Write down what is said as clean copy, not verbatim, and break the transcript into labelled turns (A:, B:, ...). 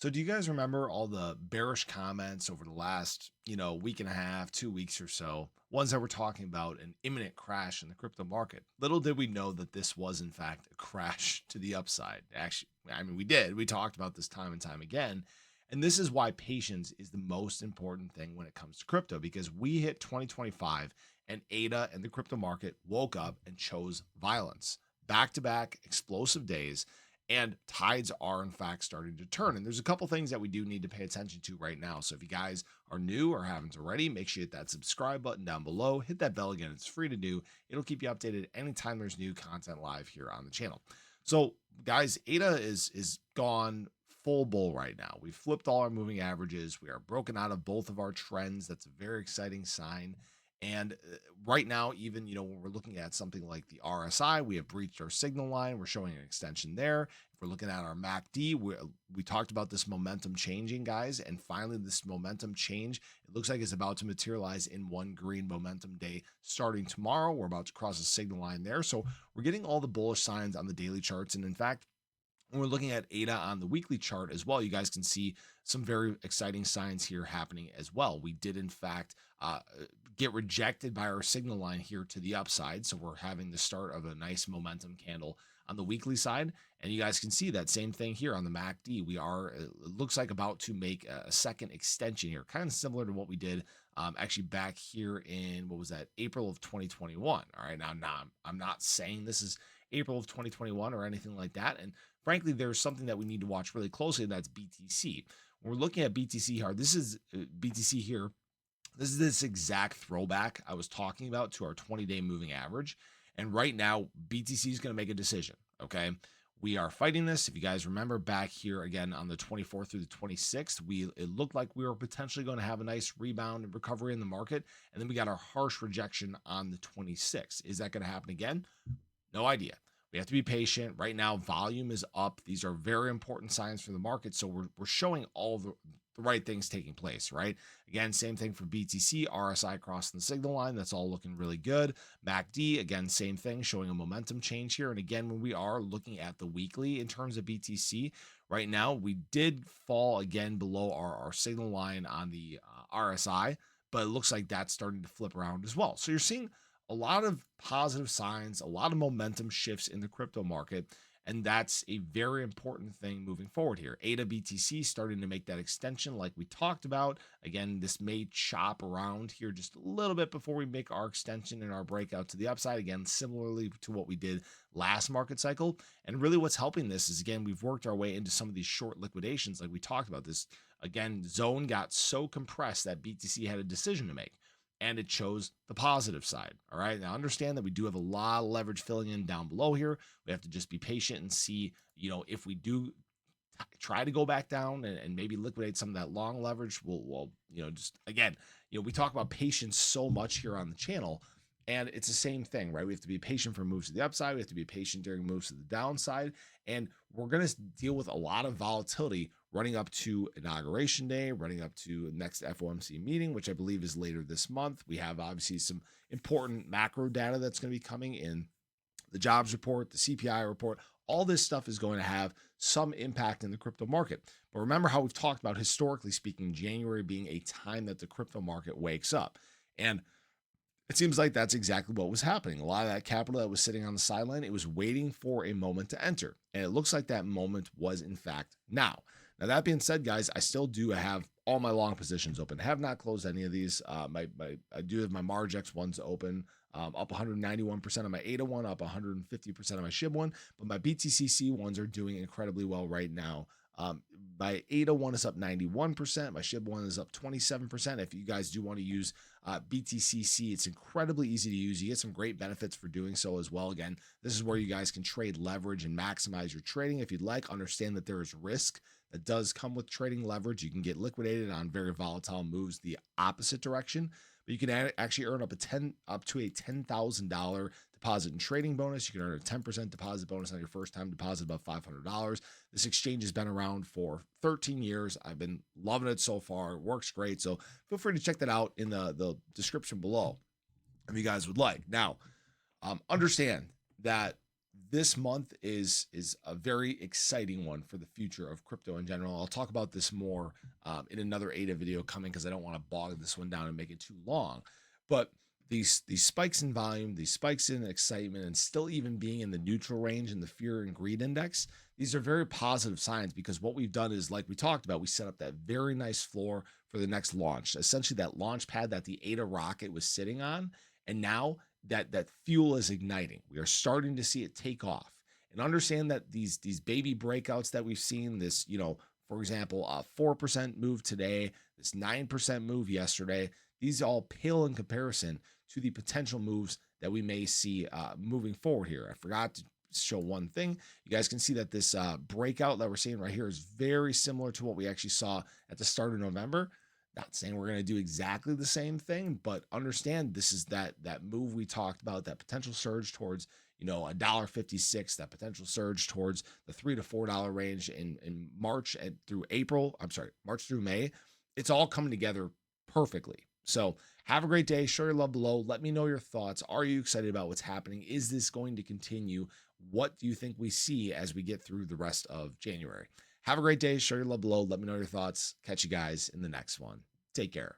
A: So do you guys remember all the bearish comments over the last, week and a half, 2 weeks or so, ones that were talking about an imminent crash in the crypto market? Little did we know that this was in fact a crash to the upside. Actually, I mean, we did. We talked about this time and time again. And this is why patience is the most important thing when it comes to crypto, because we hit 2025 and ADA and the crypto market woke up and chose violence. Back to back explosive days, and tides are in fact starting to turn. And there's a couple things that we do need to pay attention to right now. So if you guys are new or haven't already, make sure you hit that subscribe button down below, hit that bell again. It's free to do. It'll keep you updated anytime there's new content live here on the channel. So guys, ADA is gone full bull right now. We've flipped all our moving averages. We are broken out of both of our trends. That's a very exciting sign. And right now, even when we're looking at something like the RSI, we have breached our signal line. We're showing an extension there. If we're looking at our MACD, we talked about this momentum changing, guys, and finally this momentum change, it looks like it's about to materialize in one green momentum day starting tomorrow. We're about to cross a signal line there, so we're getting all the bullish signs on the daily charts, and in fact, when we're looking at ADA on the weekly chart as well, you guys can see some very exciting signs here happening as well. We did, in fact, get rejected by our signal line here to the upside. So we're having the start of a nice momentum candle on the weekly side. And you guys can see that same thing here on the MACD. We are, it looks like, about to make a second extension here, kind of similar to what we did actually back here in, what was that, April of 2021. All right, now I'm not saying this is April of 2021 or anything like that. And frankly, there's something that we need to watch really closely, and that's BTC. When we're looking at BTC here, this is BTC here. This is this exact throwback I was talking about to our 20-day moving average. And right now, BTC is going to make a decision. Okay. We are fighting this. If you guys remember back here again on the 24th through the 26th, it looked like we were potentially going to have a nice rebound and recovery in the market. And then we got our harsh rejection on the 26th. Is that going to happen again? No idea. We have to be patient. Right now, volume is up. These are very important signs for the market. So we're showing all the right things taking place, right? Again, same thing for BTC, RSI crossing the signal line. That's all looking really good. MACD, again, same thing, showing a momentum change here. And again, when we are looking at the weekly in terms of BTC, right now, we did fall again below our signal line on the RSI, but it looks like that's starting to flip around as well. So you're seeing a lot of positive signs, a lot of momentum shifts in the crypto market. And that's a very important thing moving forward here. ADA BTC starting to make that extension like we talked about. Again, this may chop around here just a little bit before we make our extension and our breakout to the upside. Again, similarly to what we did last market cycle. And really what's helping this is, again, we've worked our way into some of these short liquidations like we talked about. This, again, zone got so compressed that BTC had a decision to make, and it chose the positive side. All right. Now understand that we do have a lot of leverage filling in down below here. We have to just be patient and see, if we do try to go back down and maybe liquidate some of that long leverage, we'll just again, we talk about patience so much here on the channel, and it's the same thing, right? We have to be patient for moves to the upside. We have to be patient during moves to the downside. And we're going to deal with a lot of volatility running up to Inauguration Day, running up to next FOMC meeting, which I believe is later this month. We have obviously some important macro data that's going to be coming in, the jobs report, the CPI report. All this stuff is going to have some impact in the crypto market. But remember how we've talked about, historically speaking, January being a time that the crypto market wakes up. And it seems like that's exactly what was happening. A lot of that capital that was sitting on the sideline, it was waiting for a moment to enter. And it looks like that moment was, in fact, now. Now, that being said, guys, I still do have all my long positions open. Have not closed any of these. I do have my Margex ones open, up 191% on my ADA one, up 150% on my SHIB one. But my BTCC ones are doing incredibly well right now. My ADA one is up 91%. My SHIB one is up 27%. If you guys do want to use BTCC, it's incredibly easy to use. You get some great benefits for doing so as well. Again, this is where you guys can trade leverage and maximize your trading. If you'd like, understand that there is risk that does come with trading leverage. You can get liquidated on very volatile moves the opposite direction, but you can actually earn up to a $10,000 deposit and trading bonus. You can earn a 10% deposit bonus on your first time deposit above $500. This exchange has been around for 13 years. I've been loving it so far. It works great. So feel free to check that out in the description below if you guys would like. Now, understand that This month is a very exciting one for the future of crypto in general. I'll talk about this more in another ADA video coming because I don't want to bog this one down and make it too long. But these spikes in volume, these spikes in excitement, and still even being in the neutral range in the fear and greed index, these are very positive signs because what we've done is, like we talked about, we set up that very nice floor for the next launch, essentially that launch pad that the ADA rocket was sitting on. And now that fuel is igniting. We are starting to see it take off. And understand that these baby breakouts that we've seen, this, for example, a 4% move today, this 9% move yesterday, these all pale in comparison to the potential moves that we may see moving forward here. I forgot to show one thing. You guys can see that this breakout that we're seeing right here is very similar to what we actually saw at the start of November. Not saying we're going to do exactly the same thing, but understand this is that move we talked about, that potential surge towards $1.56, that potential surge towards the $3 to $4 range in March and through April. I'm sorry, March through May. It's all coming together perfectly. So have a great day. Show your love below. Let me know your thoughts. Are you excited about what's happening? Is this going to continue? What do you think we see as we get through the rest of January? Have a great day. Show your love below. Let me know your thoughts. Catch you guys in the next one. Take care.